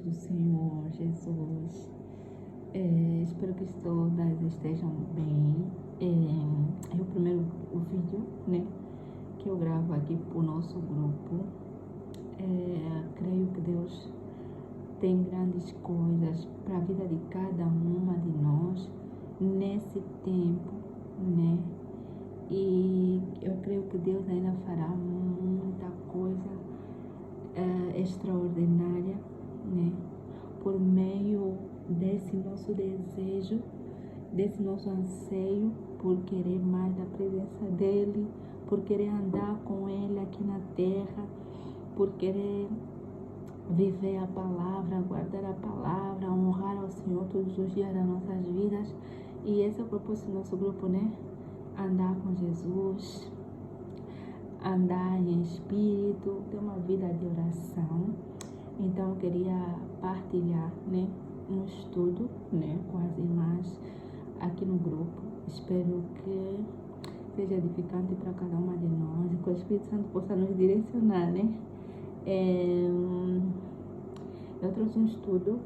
do Senhor Jesus. Espero que todas estejam bem. É o primeiro vídeo, né, que eu gravo aqui para o nosso grupo. Creio que Deus tem grandes coisas para a vida de cada uma de nós nesse tempo, né? E eu creio que Deus ainda fará muita coisa extraordinária, né? Por meio desse nosso desejo, desse nosso anseio por querer mais da presença dEle, por querer andar com Ele aqui na terra, por querer viver a palavra, guardar a palavra, honrar ao Senhor todos os dias das nossas vidas. E esse é o propósito do nosso grupo, né? Andar com Jesus, andar em espírito, ter uma vida de oração. Então eu queria partilhar, né, um estudo, né, com as irmãs aqui no grupo. Espero que seja edificante para cada uma de nós e que o Espírito Santo possa nos direcionar, né? Eu trouxe um estudo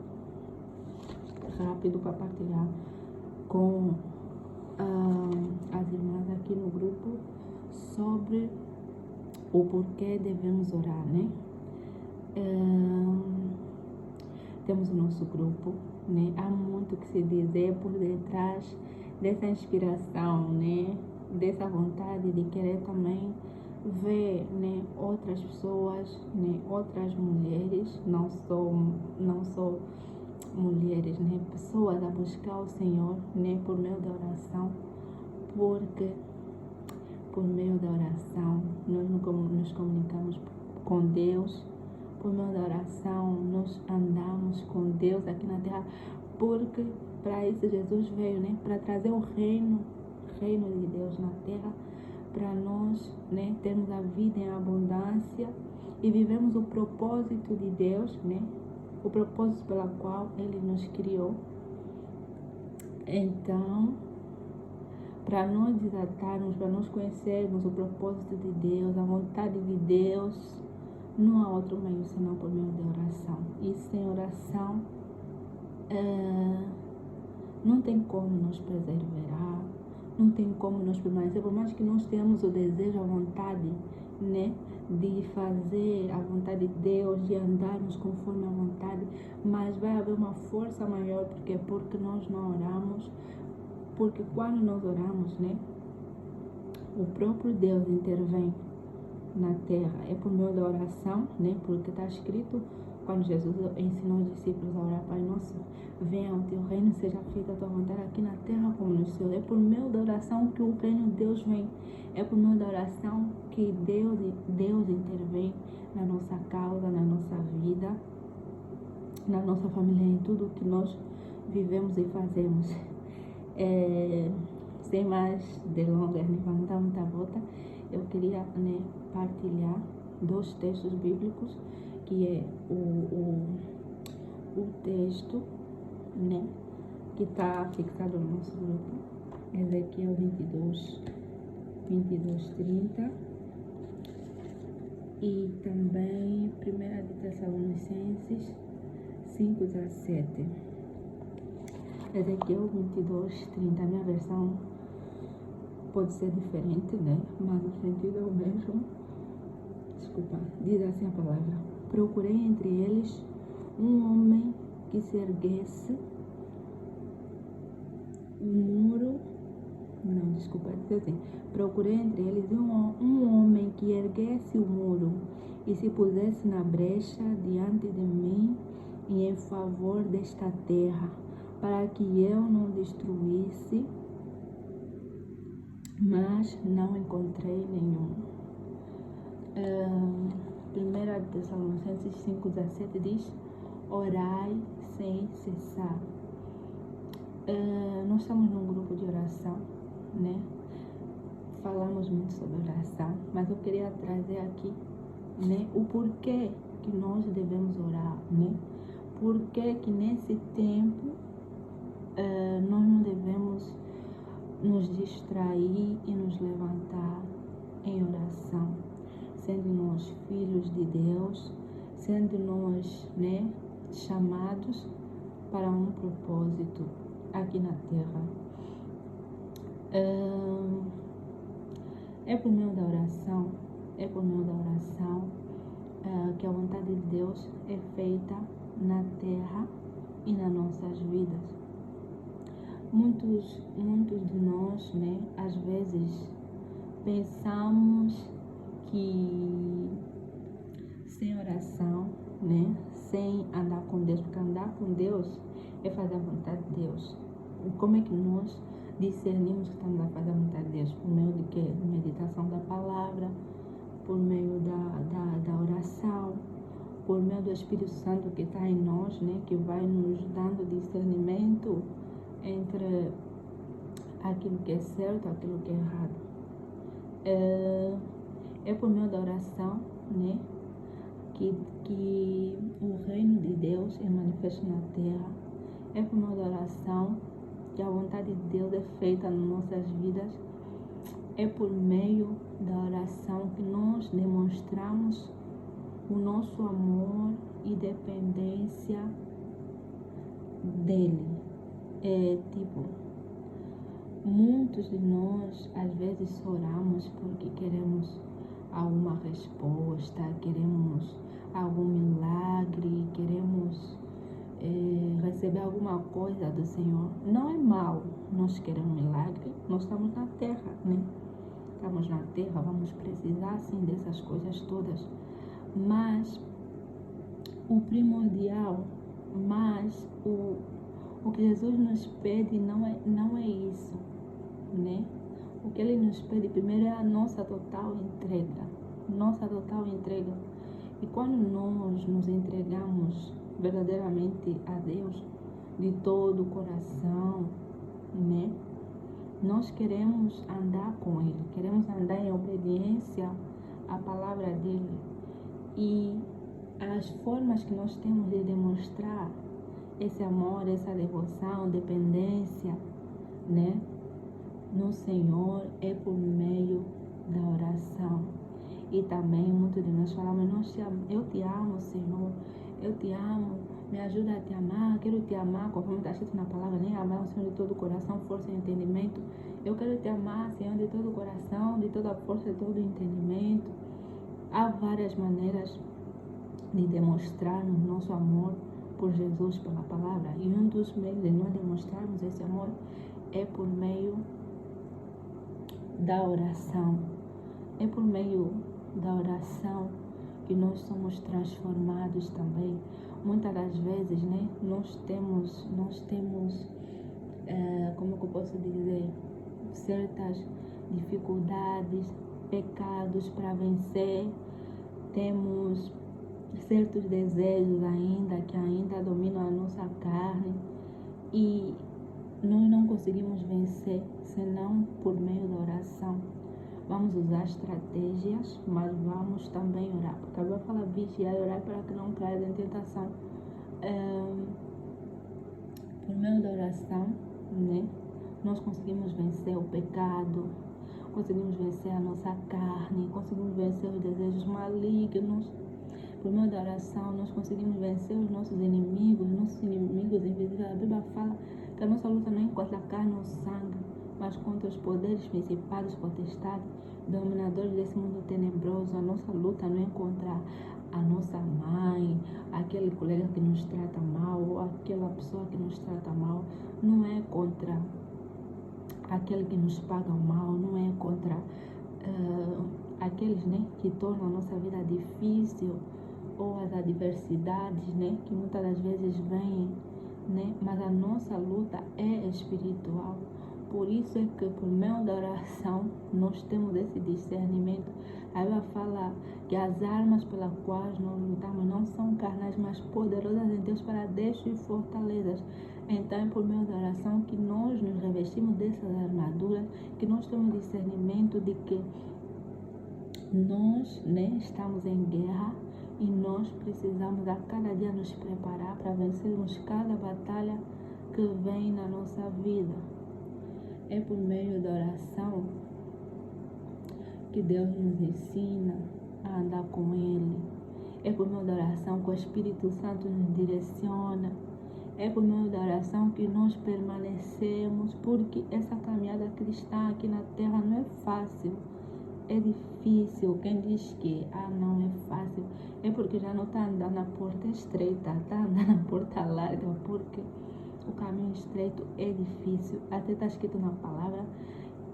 rápido para partilhar com as irmãs aqui no grupo sobre o porquê devemos orar, né? Temos o nosso grupo, né? Há muito que se dizer por detrás dessa inspiração, né? Dessa vontade de querer também ver, né, outras pessoas, né, outras mulheres, não só mulheres, né, pessoas a buscar o Senhor, né, por meio da oração, porque por meio da oração nós nos comunicamos com Deus, por meio da oração nós andamos com Deus aqui na terra, porque para isso Jesus veio, né, para trazer o reino de Deus na terra, para nós, né, termos a vida em abundância e vivemos o propósito de Deus, né, o propósito pela qual Ele nos criou. Então, para nós desatarmos, para nós conhecermos o propósito de Deus, a vontade de Deus, não há outro meio senão por meio da oração. E sem oração, não tem como nos preservar, não tem como nos permanecer, por mais que nós tenhamos o desejo, a vontade, né, de fazer a vontade de Deus, de andarmos conforme a vontade, mas vai haver uma força maior, porque nós não oramos, porque quando nós oramos, né, o próprio Deus intervém na terra, é por meio da oração, né, porque está escrito, quando Jesus ensinou os discípulos a orar: Pai nosso, venha o teu reino, seja feita a tua vontade aqui na terra como no céu. É por meio da oração que o reino de Deus vem. É por meio da oração que Deus intervém na nossa causa, na nossa vida, na nossa família, em tudo que nós vivemos e fazemos. Sem mais delongas, nem para não dar muita volta, eu queria, né, partilhar 2 textos bíblicos, que é o texto, né, que está fixado no nosso grupo, Ezequiel 22:30, e também 1 de Tessalonicenses 5:17. Ezequiel 22:30, a minha versão pode ser diferente, né, mas o sentido é o mesmo. Desculpa, diz assim a palavra: procurei entre eles um homem que se erguesse procurei entre eles um homem que erguesse o muro e se pusesse na brecha diante de mim e em favor desta terra, para que eu não destruísse, mas não encontrei nenhum. 1 Tessalonicenses 5:17 diz: orai sem cessar. Nós estamos num grupo de oração, né? Falamos muito sobre oração, mas eu queria trazer aqui, né, o porquê que nós devemos orar, né? Porquê que nesse tempo nós não devemos nos distrair e nos levantar em oração, sendo nós filhos de Deus, sendo nós, né, chamados para um propósito aqui na Terra. É por meio da oração, que a vontade de Deus é feita na Terra e nas nossas vidas. Muitos de nós, né, às vezes pensamos que sem oração, né, sem andar com Deus, porque andar com Deus é fazer a vontade de Deus. Como é que nós discernimos que estamos a fazer a vontade de Deus? Por meio de quê? Meditação da palavra, por meio da oração, por meio do Espírito Santo que está em nós, né, que vai nos dando discernimento entre aquilo que é certo e aquilo que é errado. É por meio da oração, né, que o reino de Deus é manifesto na terra. É por meio da oração que a vontade de Deus é feita nas nossas vidas. É por meio da oração que nós demonstramos o nosso amor e dependência dele. Muitos de nós às vezes oramos porque queremos alguma resposta, queremos algum milagre, queremos receber alguma coisa do Senhor. Não é mal nós queremos milagre, nós estamos na terra, né? Estamos na terra, vamos precisar sim dessas coisas todas. Mas o primordial, o que Jesus nos pede não é isso, né? O que Ele nos pede primeiro é a nossa total entrega. E quando nós nos entregamos verdadeiramente a Deus, de todo o coração, né? Nós queremos andar com Ele, queremos andar em obediência à palavra dEle. E as formas que nós temos de demonstrar esse amor, essa devoção, dependência, né, no Senhor é por meio da oração. E também muitos de nós falamos, eu te amo, Senhor, eu te amo, me ajuda a te amar, quero te amar, conforme está escrito na palavra, né? Amar o Senhor de todo o coração, força e entendimento. Eu quero te amar, Senhor, de todo o coração, de toda a força, de todo o entendimento. Há várias maneiras de demonstrarmos nosso amor por Jesus, pela palavra. E um dos meios de nós demonstrarmos esse amor é por meio da oração. É por meio da oração que nós somos transformados também. Muitas das vezes, né, nós temos como que eu posso dizer, certas dificuldades, pecados para vencer. Temos certos desejos que ainda dominam a nossa carne e nós não conseguimos vencer senão por meio da oração. Vamos usar estratégias, mas vamos também orar, porque a Bíblia fala vigiar e orar para que não caia em tentação. Por meio da oração, né, nós conseguimos vencer o pecado, conseguimos vencer a nossa carne, conseguimos vencer os desejos malignos. Por meio da oração, nós conseguimos vencer os nossos inimigos invisíveis. A Bíblia fala que a nossa luta não é contra a carne ou sangue, mas contra os poderes principados, potestades, dominadores desse mundo tenebroso. A nossa luta não é contra a nossa mãe, aquele colega que nos trata mal, ou aquela pessoa que nos trata mal. Não é contra aquele que nos paga o mal, não é contra aqueles, né, que tornam a nossa vida difícil, ou as adversidades, né, que muitas das vezes vêm, né, mas a nossa luta é espiritual. Por isso é que por meio da oração nós temos esse discernimento. A Bíblia fala que as armas pelas quais nós lutamos não são carnais, mas poderosas em Deus para destruir fortalezas. Então é por meio da oração que nós nos revestimos dessas armaduras, que nós temos discernimento de que nós, né, estamos em guerra e nós precisamos a cada dia nos preparar para vencermos cada batalha que vem na nossa vida. É por meio da oração que Deus nos ensina a andar com Ele. É por meio da oração que o Espírito Santo nos direciona. É por meio da oração que nós permanecemos, porque essa caminhada cristã aqui na Terra não é fácil. É difícil. Quem diz que não é fácil é porque já não está andando na porta estreita, está andando na porta larga, porque o caminho estreito é difícil. Até está escrito na palavra: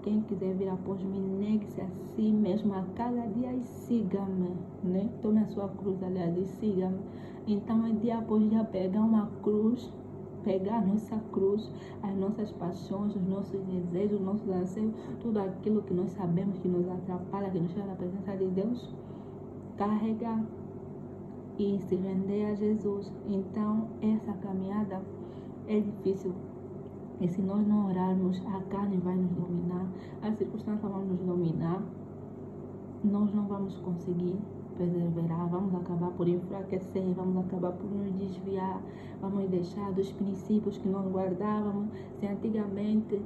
quem quiser vir após mim, negue-se a si mesmo a cada dia e siga-me, né? Tome a sua cruz, aliás, e siga-me. Então, é dia após dia pegar uma cruz, pegar a nossa cruz, as nossas paixões, os nossos desejos, os nossos anseios, tudo aquilo que nós sabemos que nos atrapalha, que nos tira da presença de Deus, carregar e se render a Jesus. Então, essa caminhada é difícil. E se nós não orarmos, a carne vai nos dominar, as circunstâncias vão nos dominar, nós não vamos conseguir perseverar, vamos acabar por enfraquecer, vamos acabar por nos desviar, vamos deixar dos princípios que nós guardávamos. Se antigamente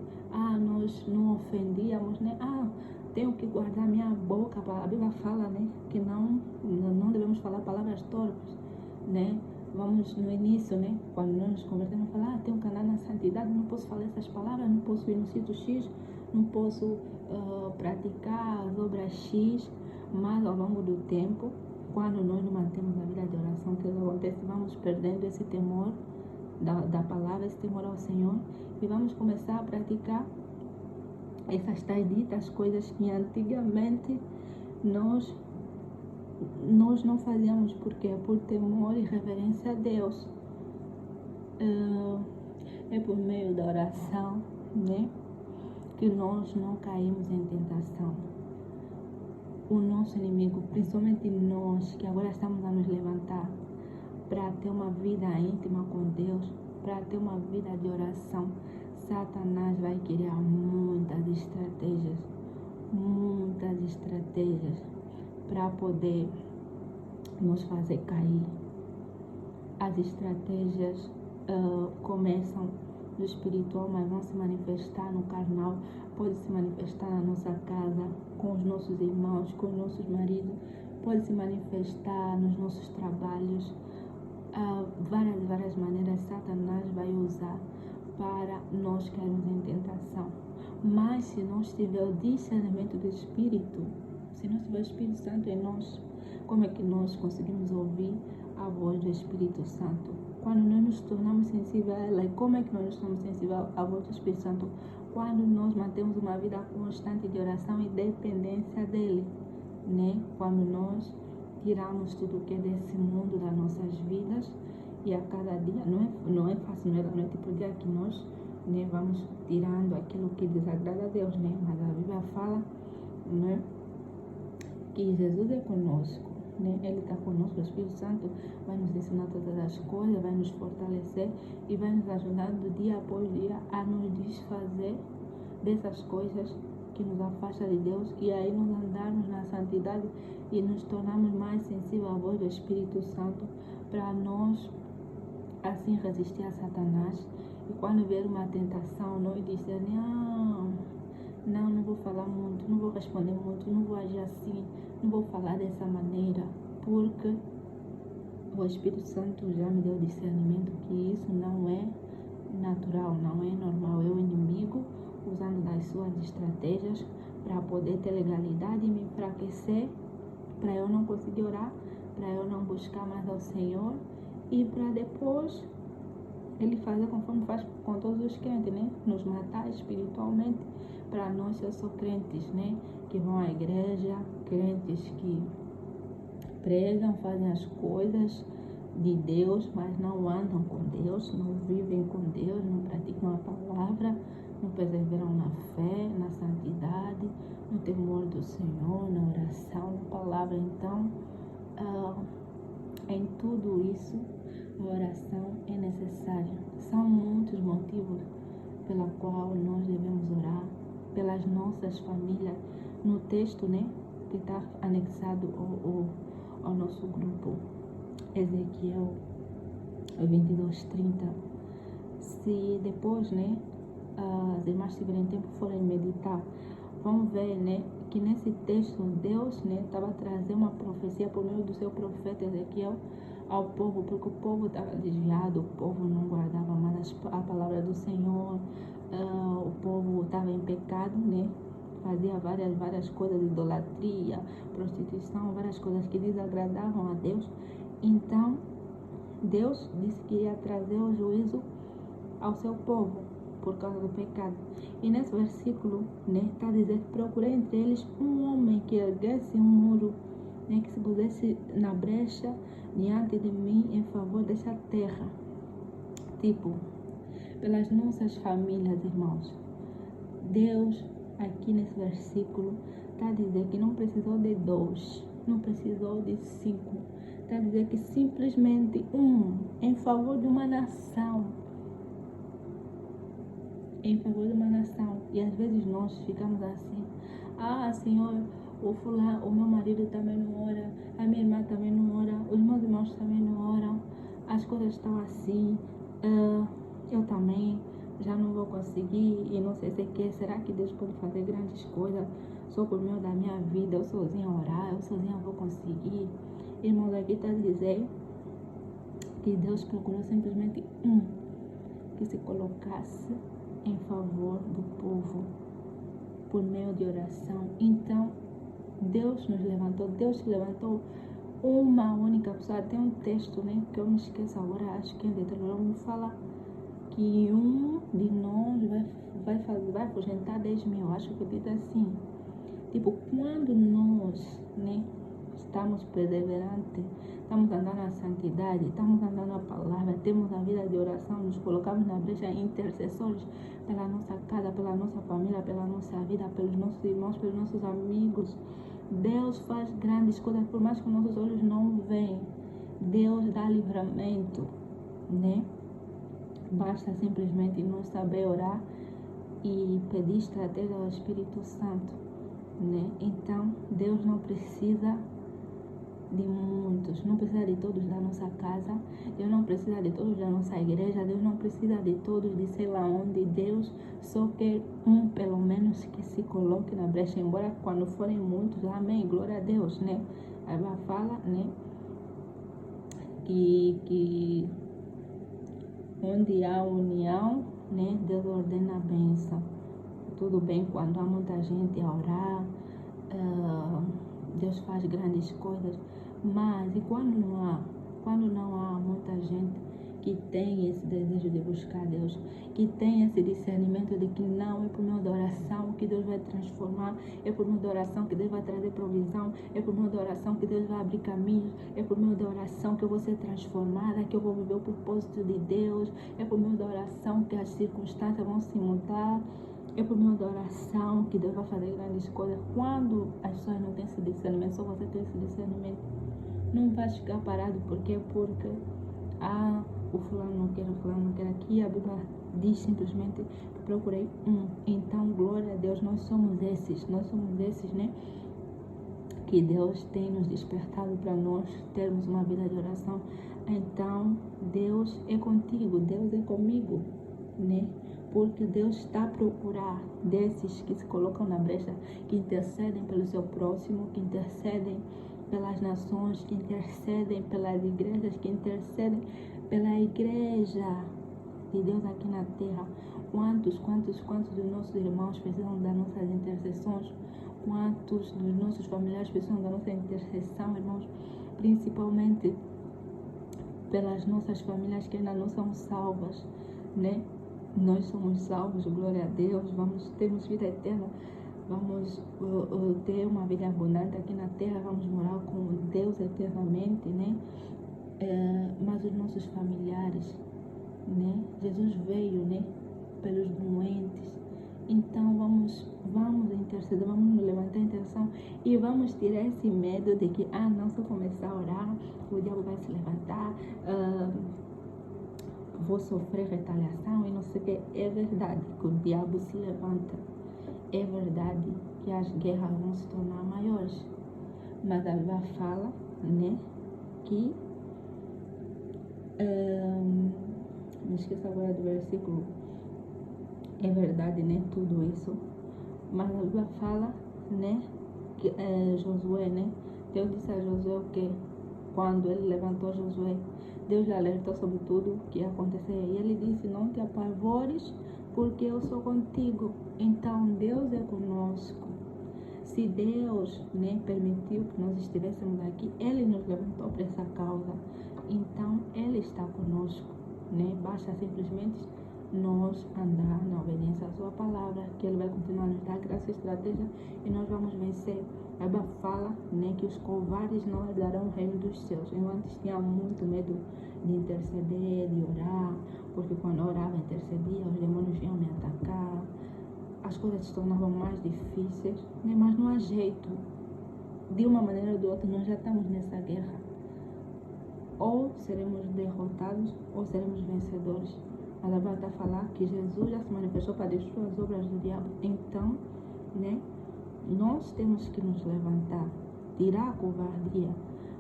nós não ofendíamos, né? Tenho que guardar minha boca, a Bíblia fala, né, que não devemos falar palavras torpes, né? Vamos no início, né, quando nós nos convertemos, falar, tenho que andar na santidade, não posso falar essas palavras, não posso ir no sítio X, não posso praticar as obras X. Mas ao longo do tempo, quando nós não mantemos a vida de oração, o que acontece? Vamos perdendo esse temor da palavra, esse temor ao Senhor, e vamos começar a praticar essas tais ditas coisas que antigamente nós não fazíamos. Porque é por temor e reverência a Deus. É por meio da oração, né, que nós não caímos em tentação. O nosso inimigo, principalmente nós que agora estamos a nos levantar para ter uma vida íntima com Deus, para ter uma vida de oração, Satanás vai criar muitas estratégias para poder nos fazer cair. As estratégias começam do espiritual, mas vão se manifestar no carnal, pode se manifestar na nossa casa, com os nossos irmãos, com os nossos maridos, pode se manifestar nos nossos trabalhos. Várias maneiras Satanás vai usar para nós cairmos em tentação. Mas se nós tivermos o discernimento do Espírito, se nós tivermos o Espírito Santo em nós, como é que nós conseguimos ouvir a voz do Espírito Santo? Quando nós nos tornamos sensíveis a ela. E como é que nós nos tornamos sensíveis à voz do Espírito Santo? Quando nós mantemos uma vida constante de oração e dependência dele, né? Quando nós tiramos tudo que é desse mundo das nossas vidas, e a cada dia, não é fácil, não é tipo dia que nós, né, vamos tirando aquilo que desagrada a Deus, né? Mas a Bíblia fala, né, que Jesus é conosco, né? Ele está conosco, o Espírito Santo vai nos ensinar todas as coisas, vai nos fortalecer e vai nos ajudando dia após dia a nos desfazer dessas coisas que nos afastam de Deus, e aí nos andarmos na santidade e nos tornarmos mais sensíveis à voz do Espírito Santo, para nós assim resistir a Satanás. E quando vier uma tentação, nós dizer, não vou falar muito, não vou responder muito, não vou agir assim, não vou falar dessa maneira, porque o Espírito Santo já me deu discernimento que isso não é natural, não é normal. É o inimigo usando das suas estratégias para poder ter legalidade e me enfraquecer, para eu não conseguir orar, para eu não buscar mais ao Senhor, e para depois ele fazer conforme faz com todos os crentes, né? Nos matar espiritualmente. Para nós que só crentes, né, que vão à igreja, crentes que pregam, fazem as coisas de Deus, mas não andam com Deus, não vivem com Deus, não praticam a palavra, não perseveram na fé, na santidade, no temor do Senhor, na oração, na palavra. Então, em tudo isso, a oração é necessária. São muitos motivos pela qual nós devemos orar, pelas nossas famílias. No texto, né, que está anexado ao nosso grupo, Ezequiel 22:30. Se depois, né, as irmãs tiverem tempo, forem meditar, vão ver, né, que nesse texto Deus, né, estava trazendo uma profecia por meio do seu profeta Ezequiel ao povo, porque o povo estava desviado, o povo não guardava mais a palavra do Senhor, o povo estava em pecado, né? Fazia várias coisas, idolatria, prostituição, várias coisas que desagradavam a Deus. Então, Deus disse que ia trazer o juízo ao seu povo por causa do pecado. E nesse versículo, né, está a dizer que procurei entre eles um homem que erguesse um muro, né, que se pusesse na brecha diante de mim em favor dessa terra. Tipo, pelas nossas famílias, irmãos. Deus, aqui nesse versículo, está a dizer que não precisou de 2, não precisou de 5. Está a dizer que simplesmente em favor de uma nação. Em favor de uma nação. E às vezes nós ficamos assim: ah, Senhor, o meu marido também não ora, a minha irmã também não ora, os meus irmãos também não oram, as coisas estão assim, eu também já não vou conseguir e não sei se é que. Será que Deus pode fazer grandes coisas só por meio da minha vida? Eu sozinha orar, eu sozinha vou conseguir. Irmãos, aqui está a dizer que Deus procurou simplesmente que se colocasse em favor do povo por meio de oração. Então Deus nos levantou, Deus levantou uma única pessoa. Tem um texto, né, que eu me esqueço agora, acho que é de Deuteronômio, fala que um de nós vai afugentar 10.000, acho que diz assim. Tipo, quando nós, né, estamos perseverantes, estamos andando na santidade, estamos andando na palavra, temos a vida de oração, nos colocamos na brecha intercessores pela nossa casa, pela nossa família, pela nossa vida, pelos nossos irmãos, pelos nossos amigos. Deus faz grandes coisas, por mais que nossos olhos não veem. Deus dá livramento, né? Basta simplesmente nós saber orar e pedir estratégia ao Espírito Santo, né? Então, Deus não precisa de muitos, não precisa de todos da nossa casa, Deus não precisa de todos da nossa igreja, Deus não precisa de todos de sei lá onde. Deus só quer pelo menos, que se coloque na brecha, embora quando forem muitos, amém, glória a Deus, né? Aí ela fala, né, que onde há união, né, Deus ordena a bênção. Tudo bem quando há muita gente a orar, Deus faz grandes coisas, mas e quando não há muita gente que tem esse desejo de buscar Deus, que tem esse discernimento de que não é por meio da oração que Deus vai transformar, é por meio da oração que Deus vai trazer provisão, é por meio da oração que Deus vai abrir caminhos, é por meio da oração que eu vou ser transformada, que eu vou viver o propósito de Deus, é por meio da oração que as circunstâncias vão se mudar, é por meio da oração que Deus vai fazer grandes coisas. Quando as pessoas não têm esse discernimento, só você tem esse discernimento, não vai ficar parado. Porque o fulano não quer, o fulano não quer. Aqui a Bíblia diz simplesmente que procurei Então, glória a Deus, nós somos esses, né, que Deus tem nos despertado para nós termos uma vida de oração. Então, Deus é contigo, Deus é comigo, né? Porque Deus está a procurar desses que se colocam na brecha, que intercedem pelo seu próximo, que intercedem pelas nações, que intercedem pelas igrejas, que intercedem pela igreja de Deus aqui na terra. Quantos dos nossos irmãos precisam das nossas intercessões? Quantos dos nossos familiares precisam da nossa intercessão, irmãos? Principalmente pelas nossas famílias que ainda não são salvas, né? Nós somos salvos, glória a Deus, termos vida eterna, vamos ter uma vida abundante aqui na terra, vamos morar com Deus eternamente, né? Mas os nossos familiares, né? Jesus veio, né, pelos doentes. Então vamos interceder, vamos nos levantar em intercessão e vamos tirar esse medo de que, não, se eu começar a orar, o diabo vai se levantar, vou sofrer retaliação e não sei o que. É verdade que o diabo se levanta, é verdade que as guerras vão se tornar maiores, mas a Bíblia fala, né, que me esqueço agora do versículo, é verdade, né, tudo isso, mas a Bíblia fala, né, Josué, né? Deus disse a Josué o quê? Quando ele levantou Josué, Deus lhe alertou sobre tudo o que ia acontecer. E ele disse, não te apavores, porque eu sou contigo. Então, Deus é conosco. Se Deus, né, permitiu que nós estivéssemos aqui, Ele nos levantou para essa causa. Então, Ele está conosco, né? Basta simplesmente nós andar na obediência à sua palavra, que Ele vai continuar a nos dar graça e estratégia e nós vamos vencer. A Bíblia fala, né, que os covardes não herdarão o reino dos céus. Eu antes tinha muito medo de interceder, de orar, porque quando eu orava, intercedia, os demônios vinham me atacar, as coisas se tornavam mais difíceis, né? Mas não há jeito. De uma maneira ou de outra, nós já estamos nessa guerra. Ou seremos derrotados, ou seremos vencedores. Mas a Bíblia está a falar que Jesus já se manifestou para destruir as obras do diabo. Então, né, nós temos que nos levantar, tirar a covardia.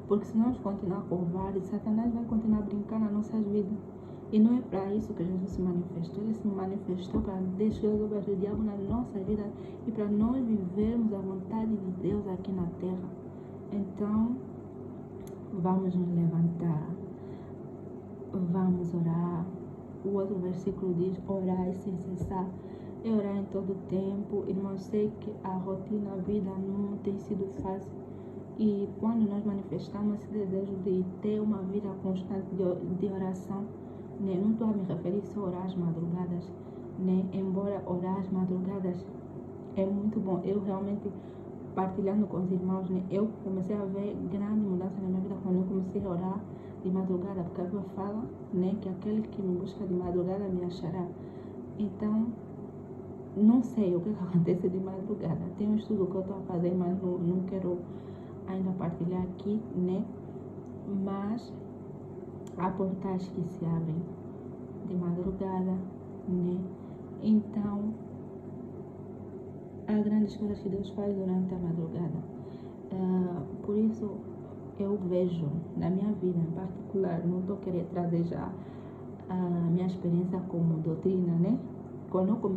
Porque se nós continuar covardes, Satanás vai continuar brincando nas nossas vidas. E não é para isso que Jesus se manifestou. Ele se manifestou para destruir as obras do diabo na nossa vida e para nós vivermos a vontade de Deus aqui na terra. Então, vamos nos levantar, vamos orar. O outro versículo diz, orar sem cessar. É orar em todo tempo. Irmãos, sei que a rotina, a vida não tem sido fácil. E quando nós manifestamos esse desejo de ter uma vida constante de oração, né? Não estou a me referir só a orar às madrugadas, né? Embora orar às madrugadas é muito bom. Eu realmente, partilhando com os irmãos, né? Eu comecei a ver grande mudança na minha vida quando eu comecei a orar de madrugada, porque a Bíblia fala, né, que aquele que me busca de madrugada me achará. Então, não sei o que acontece de madrugada. Tem um estudo que eu estou a fazer, mas não quero ainda partilhar aqui, né? Mas há portais que se abrem de madrugada, né? Então, há grandes coisas que Deus faz durante a madrugada. Por isso, eu vejo na minha vida em particular, não estou querendo trazer já a minha experiência como doutrina, né? Quando eu comecei